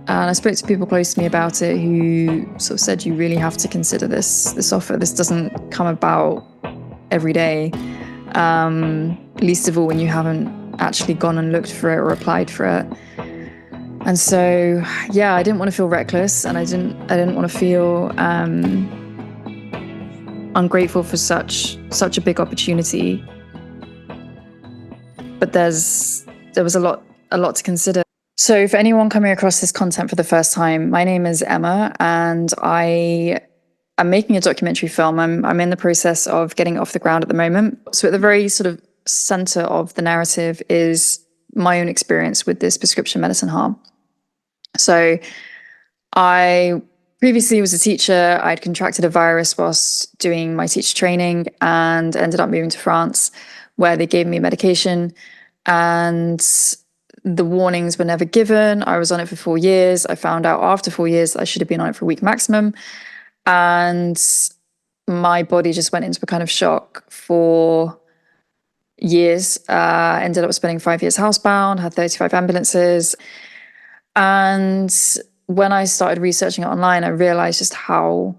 And I spoke to people close to me about it who sort of said, you really have to consider this offer. This doesn't come about every day, least of all when you haven't actually gone and looked for it or applied for it. And so, yeah, I didn't want to feel reckless, and I didn't want to feel ungrateful for such a big opportunity. But there was a lot to consider. So for anyone coming across this content for the first time, my name is Emma, and I am making a documentary film. I'm in the process of getting it off the ground at the moment. So at the very sort of center of the narrative is my own experience with this prescription medicine harm. So I previously was a teacher. I'd contracted a virus whilst doing my teacher training and ended up moving to France, where they gave me medication, and the warnings were never given. I was on it for 4 years. I found out after 4 years that I should have been on it for a week maximum. And my body just went into a kind of shock for years. Ended up spending 5 years housebound, had 35 ambulances. And when I started researching it online, I realized just how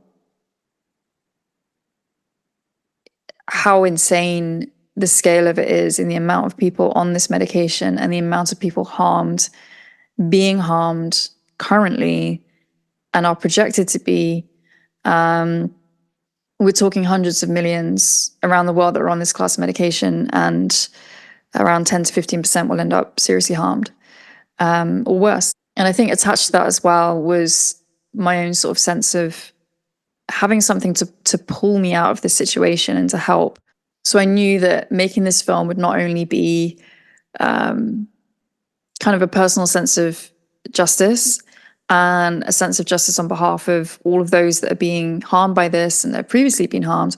insane the scale of it is, in the amount of people on this medication and the amount of people being harmed currently, and are projected to be. We're talking hundreds of millions around the world that are on this class of medication, and around 10 to 15% will end up seriously harmed, or worse. And I think attached to that as well was my own sort of sense of having something to pull me out of this situation and to help. So I knew that making this film would not only be kind of a personal sense of justice, and a sense of justice on behalf of all of those that are being harmed by this and that have previously been harmed,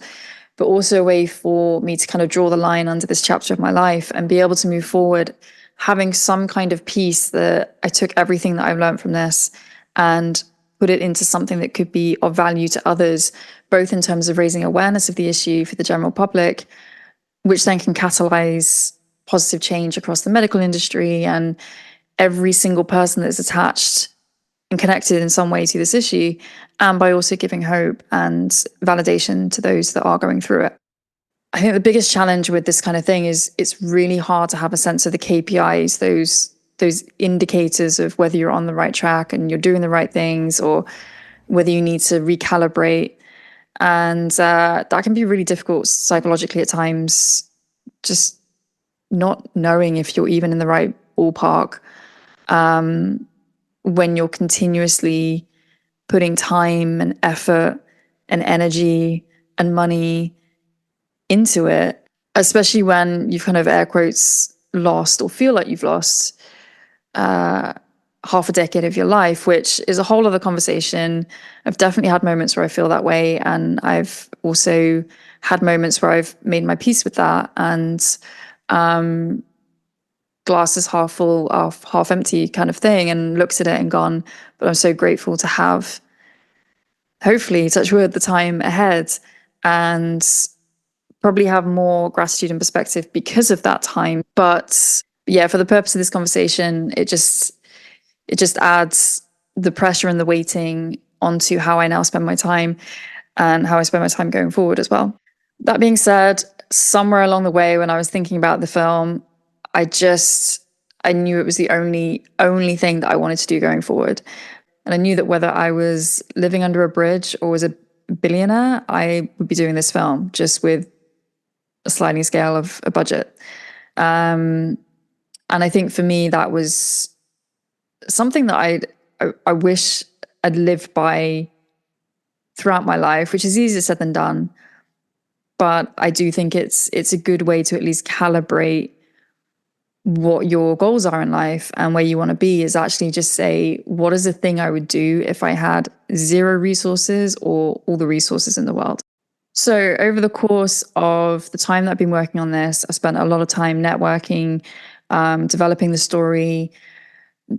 but also a way for me to kind of draw the line under this chapter of my life and be able to move forward, having some kind of peace that I took everything that I've learned from this and put it into something that could be of value to others, both in terms of raising awareness of the issue for the general public, which then can catalyze positive change across the medical industry and every single person that's attached and connected in some way to this issue, and by also giving hope and validation to those that are going through it. I think the biggest challenge with this kind of thing is it's really hard to have a sense of the KPIs, those indicators of whether you're on the right track and you're doing the right things, or whether you need to recalibrate. And that can be really difficult psychologically at times, just not knowing if you're even in the right ballpark, when you're continuously putting time and effort and energy and money into it, especially when you've kind of, air quotes, lost or feel like you've lost half a decade of your life, which is a whole other conversation. I've definitely had moments where I feel that way, and I've also had moments where I've made my peace with that, and glass is half full, half empty kind of thing, and looked at it and gone, but I'm so grateful to have, hopefully, touch wood, the time ahead, and probably have more gratitude and perspective because of that time. But yeah, for the purpose of this conversation, it just adds the pressure and the weighting onto how I now spend my time and how I spend my time going forward as well. That being said, somewhere along the way when I was thinking about the film, I knew it was the only thing that I wanted to do going forward. And I knew that whether I was living under a bridge or was a billionaire, I would be doing this film, just with a sliding scale of a budget. And I think for me, that was something that I wish I'd lived by throughout my life, which is easier said than done. But I do think it's a good way to at least calibrate what your goals are in life and where you want to be, is actually just say, what is the thing I would do if I had zero resources or all the resources in the world? So over the course of the time that I've been working on this, I spent a lot of time networking, developing the story,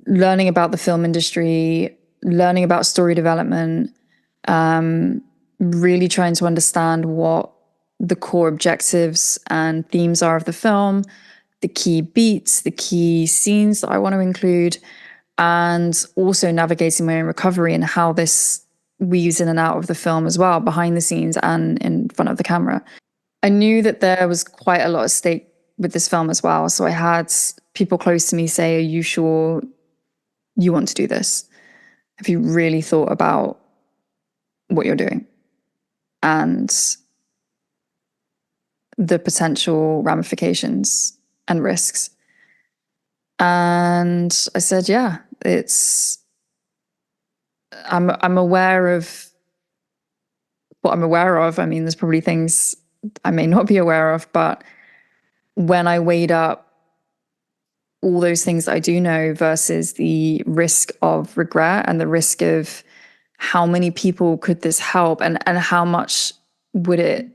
learning about the film industry, learning about story development, really trying to understand what the core objectives and themes are of the film, the key beats, the key scenes that I want to include, and also navigating my own recovery and how this weaves in and out of the film as well, behind the scenes and in front of the camera. I knew that there was quite a lot at stake with this film as well. So I had people close to me say, are you sure you want to do this? Have you really thought about what you're doing and the potential ramifications and risks? And I said, yeah, I'm aware of what I'm aware of. I mean, there's probably things I may not be aware of, but when I weighed up all those things that I do know versus the risk of regret and the risk of how many people could this help, and how much would it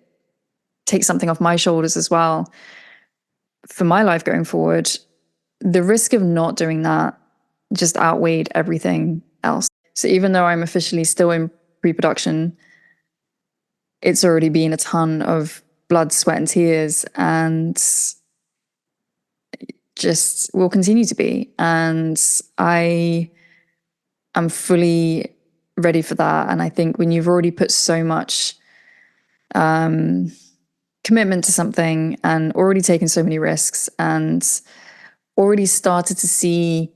take something off my shoulders as well for my life going forward, the risk of not doing that just outweighed everything else. So even though I'm officially still in pre-production, it's already been a ton of blood, sweat, and tears, and just will continue to be. And I am fully ready for that. And I think when you've already put so much commitment to something and already taken so many risks and already started to see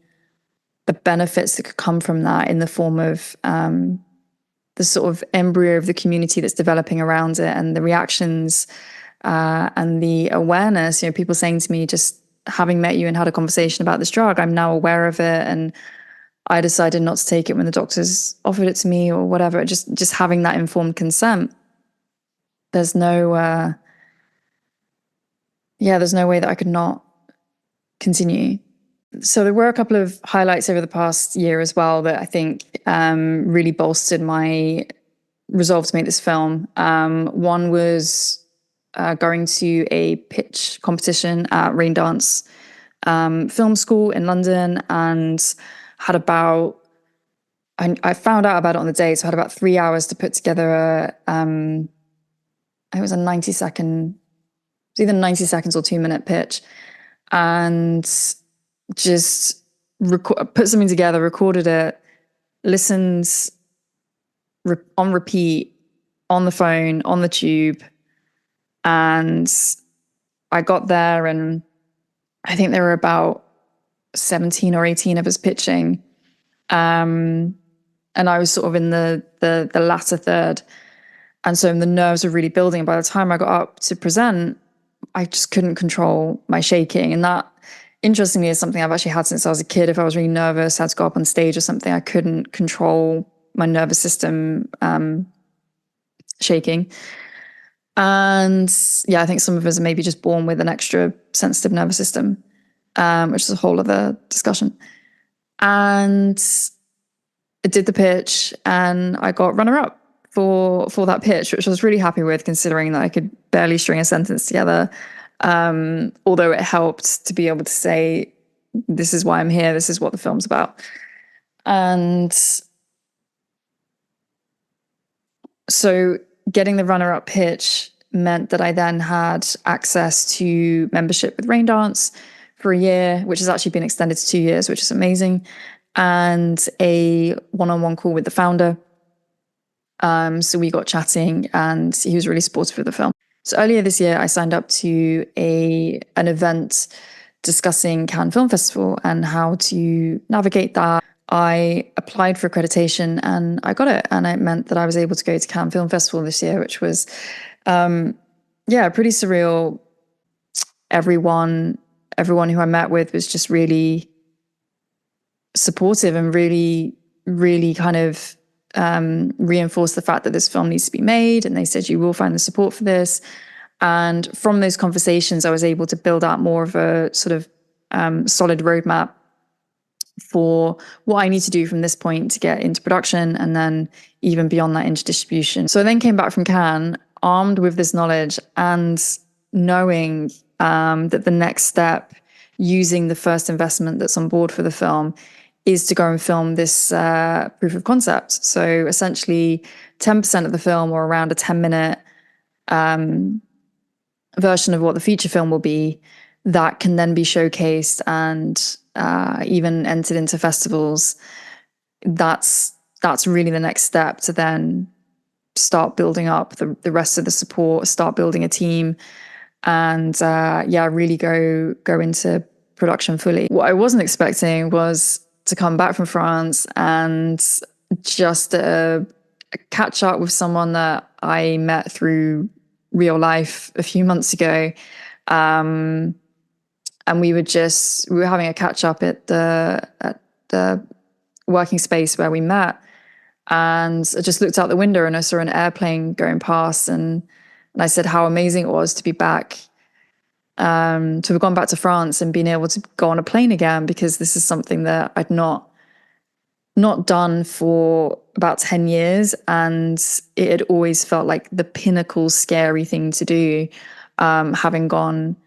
the benefits that could come from that in the form of the sort of embryo of the community that's developing around it, and the reactions and the awareness, people saying to me, just having met you and had a conversation about this drug, I'm now aware of it, and I decided not to take it when the doctors offered it to me or whatever. Just having that informed consent. There's no way that I could not continue. So there were a couple of highlights over the past year as well that I think really bolstered my resolve to make this film. One was going to a pitch competition at Raindance Film School in London, and had about, I found out about it on the day, so I had about 3 hours to put together it was a 90-second, it was either 90 seconds or 2-minute pitch, and just put something together, recorded it, listened on repeat, on the phone, on the tube. And I got there, and I think there were about 17 or 18 of us pitching. And I was sort of in the latter third. And so the nerves were really building. By the time I got up to present, I just couldn't control my shaking. And that, interestingly, is something I've actually had since I was a kid. If I was really nervous, had to go up on stage or something, I couldn't control my nervous system shaking. And yeah, I think some of us are maybe just born with an extra sensitive nervous system, which is a whole other discussion. And I did the pitch, and I got runner-up for that pitch, which I was really happy with, considering that I could barely string a sentence together. Although it helped to be able to say, this is why I'm here, this is what the film's about. And so getting the runner-up pitch meant that I then had access to membership with Raindance for a year, which has actually been extended to 2 years, which is amazing, and a one-on-one call with the founder. So we got chatting, and he was really supportive of the film. So earlier this year, I signed up to an event discussing Cannes Film Festival and how to navigate that. I applied for accreditation, and I got it. And it meant that I was able to go to Cannes Film Festival this year, which was, pretty surreal. Everyone who I met with was just really supportive and really, really kind of reinforced the fact that this film needs to be made. And they said, you will find the support for this. And from those conversations, I was able to build out more of a sort of solid roadmap for what I need to do from this point to get into production, and then even beyond that into distribution. So I then came back from Cannes armed with this knowledge and knowing that the next step, using the first investment that's on board for the film, is to go and film this proof of concept. So essentially 10% of the film, or around a 10-minute version of what the feature film will be, that can then be showcased and even entered into festivals. That's really the next step to then start building up the rest of the support, start building a team, and really go into production fully. What I wasn't expecting was to come back from France and just catch up with someone that I met through real life a few months ago. And we were having a catch up at the working space where we met. And I just looked out the window and I saw an airplane going past, and I said how amazing it was to be back, to have gone back to France and being able to go on a plane again, because this is something that I'd not done for about 10 years. And it had always felt like the pinnacle scary thing to do, having gone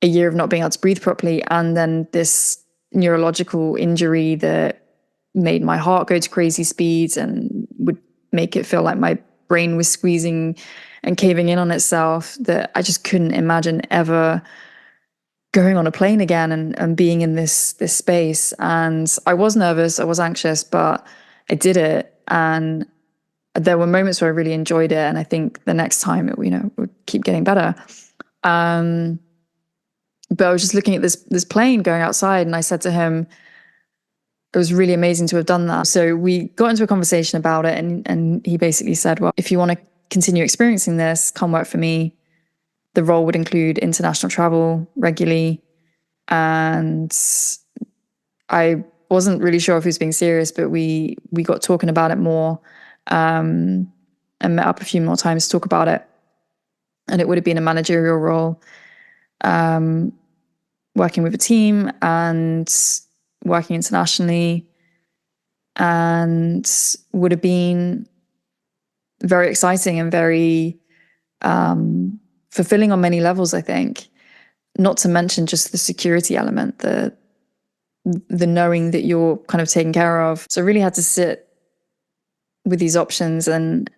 a year of not being able to breathe properly, and then this neurological injury that made my heart go to crazy speeds and would make it feel like my brain was squeezing and caving in on itself, that I just couldn't imagine ever going on a plane again and being in this space. And I was nervous, I was anxious, but I did it. And there were moments where I really enjoyed it. And I think the next time it would keep getting better. But I was just looking at this plane going outside, and I said to him, it was really amazing to have done that. So we got into a conversation about it, and he basically said, well, if you want to continue experiencing this, come work for me. The role would include international travel regularly. And I wasn't really sure if he was being serious, but we got talking about it more, and met up a few more times to talk about it. And it would have been a managerial role, working with a team and working internationally, and would have been very exciting and very fulfilling on many levels, I think. Not to mention just the security element, the knowing that you're kind of taken care of. So I really had to sit with these options and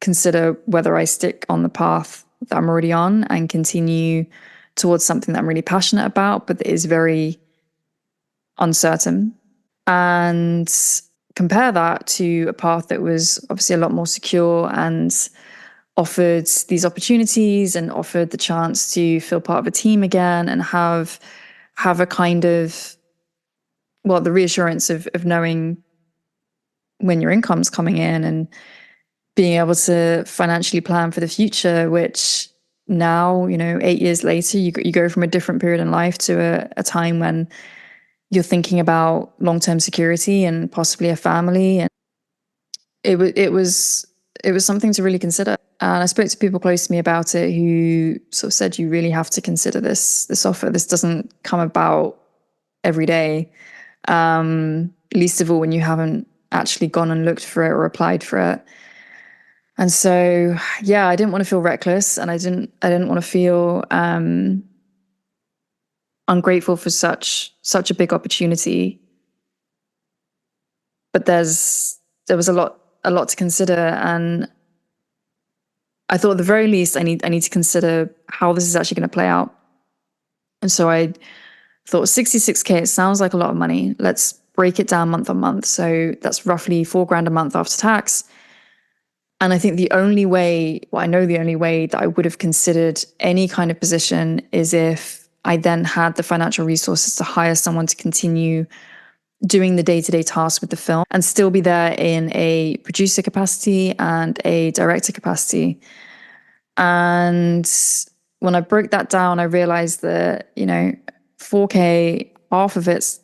consider whether I stick on the path that I'm already on and continue towards something that I'm really passionate about, but that is very uncertain, and compare that to a path that was obviously a lot more secure and offered these opportunities and offered the chance to feel part of a team again and have a kind of, well, the reassurance of knowing when your income's coming in and being able to financially plan for the future, which now, 8 years later, you go from a different period in life to a time when you're thinking about long-term security and possibly a family. And it was something to really consider. And I spoke to people close to me about it who sort of said, you really have to consider this offer. This doesn't come about every day, least of all when you haven't actually gone and looked for it or applied for it. And so, yeah, I didn't want to feel reckless, and I didn't want to feel ungrateful for such a big opportunity. But there was a lot to consider, and I thought at the very least I need to consider how this is actually going to play out. And so I thought 66K, it sounds like a lot of money. Let's break it down month on month. So that's roughly $4,000 a month after tax. And I think the only way that I would have considered any kind of position is if I then had the financial resources to hire someone to continue doing the day-to-day tasks with the film and still be there in a producer capacity and a director capacity. And when I broke that down, I realized that, $4K, half of it's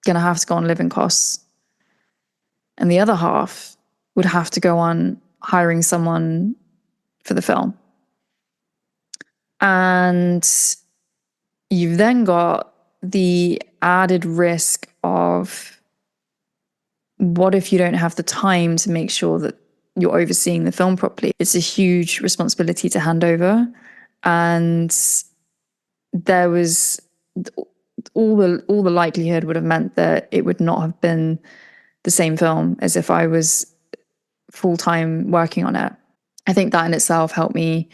going to have to go on living costs. And the other half would have to go on hiring someone for the film. And you've then got the added risk of, what if you don't have the time to make sure that you're overseeing the film properly? It's a huge responsibility to hand over. And there was all the likelihood would have meant that it would not have been the same film as if I was full-time working on it. I think that in itself helped me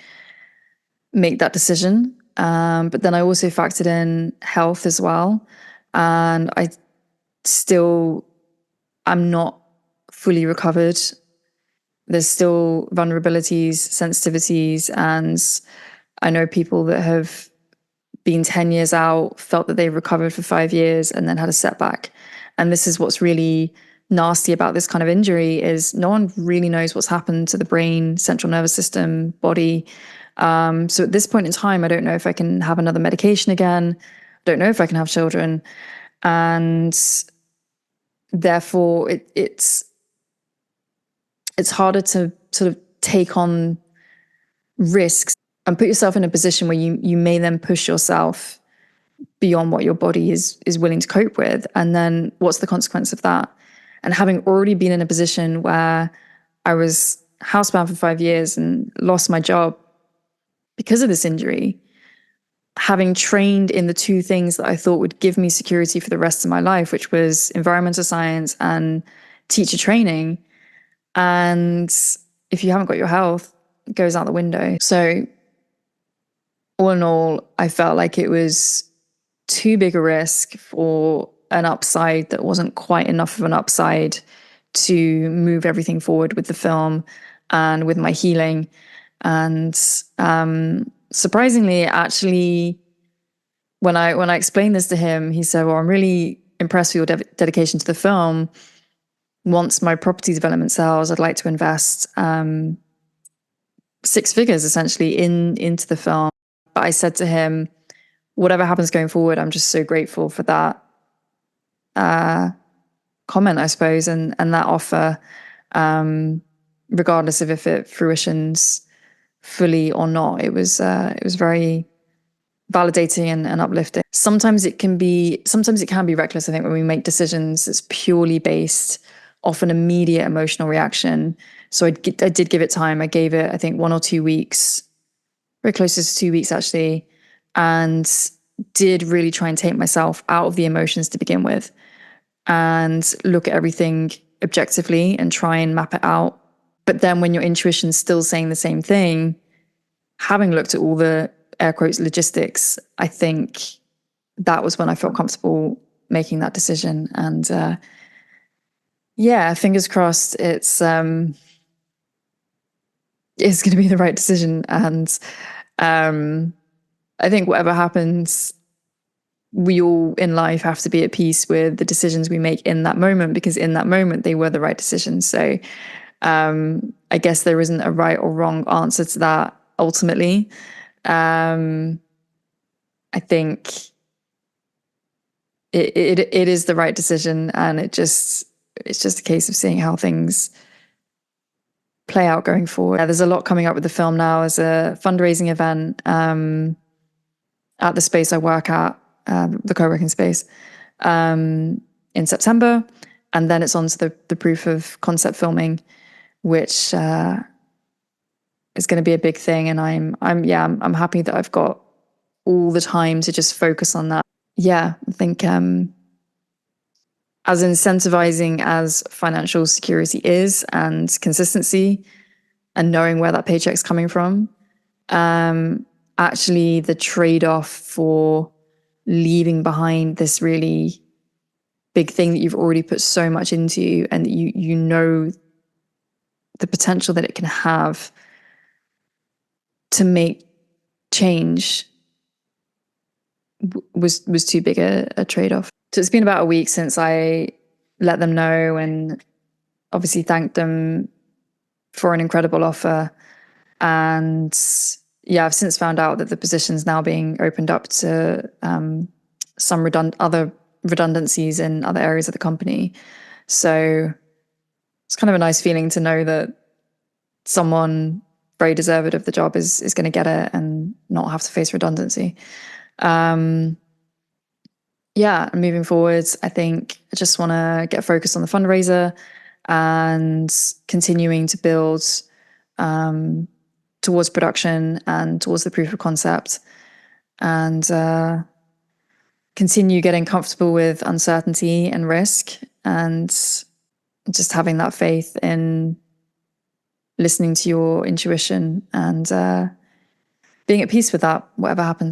make that decision. But then I also factored in health as well. And I'm not fully recovered. There's still vulnerabilities, sensitivities, and I know people that have been 10 years out, felt that they recovered for 5 years and then had a setback. And this is what's really nasty about this kind of injury is no one really knows what's happened to the brain, central nervous system, body. So at this point in time, I don't know if I can have another medication again. I don't know if I can have children. And therefore it's harder to sort of take on risks and put yourself in a position where you may then push yourself beyond what your body is willing to cope with. And then what's the consequence of that? And having already been in a position where I was housebound for 5 years and lost my job because of this injury, having trained in the two things that I thought would give me security for the rest of my life, which was environmental science and teacher training. And if you haven't got your health, it goes out the window. So all in all, I felt like it was too big a risk for an upside that wasn't quite enough of an upside to move everything forward with the film and with my healing. And surprisingly, actually, when I explained this to him, he said, well, I'm really impressed with your dedication to the film. Once my property development sells, I'd like to invest 6 figures essentially into the film. But I said to him, whatever happens going forward, I'm just so grateful for that comment, I suppose, and that offer, regardless of if it fruitions fully or not. It was very validating and uplifting. Sometimes it can be reckless, I think, when we make decisions that's purely based off an immediate emotional reaction. So I did give it time. I gave it, I think, 1 or 2 weeks, very close to 2 weeks actually, and did really try and take myself out of the emotions to begin with and look at everything objectively and try and map it out. But then when your intuition's still saying the same thing, having looked at all the air quotes logistics, I think that was when I felt comfortable making that decision. And yeah, fingers crossed it's going to be the right decision. And I think whatever happens, we all in life have to be at peace with the decisions we make in that moment, because in that moment they were the right decisions. So I guess there isn't a right or wrong answer to that ultimately. I think it is the right decision, and it's just a case of seeing how things play out going forward. Yeah, there's a lot coming up with the film now as a fundraising event at the space I work at, the co-working space, in September, and then it's on to the proof of concept filming, which is going to be a big thing. And I'm happy that I've got all the time to just focus on that. Yeah, I think as incentivizing as financial security is, and consistency and knowing where that paycheck's coming from, actually the trade-off for leaving behind this really big thing that you've already put so much into, and that you know the potential that it can have to make change, was too big a trade-off. So it's been about a week since I let them know, and obviously thanked them for an incredible offer. And yeah, I've since found out that the position's now being opened up to some other redundancies in other areas of the company. So it's kind of a nice feeling to know that someone very deserved of the job is going to get it and not have to face redundancy. Yeah, moving forwards, I think I just want to get focused on the fundraiser and continuing to build towards production and towards the proof of concept, and continue getting comfortable with uncertainty and risk, and just having that faith in listening to your intuition and being at peace with that, whatever happens.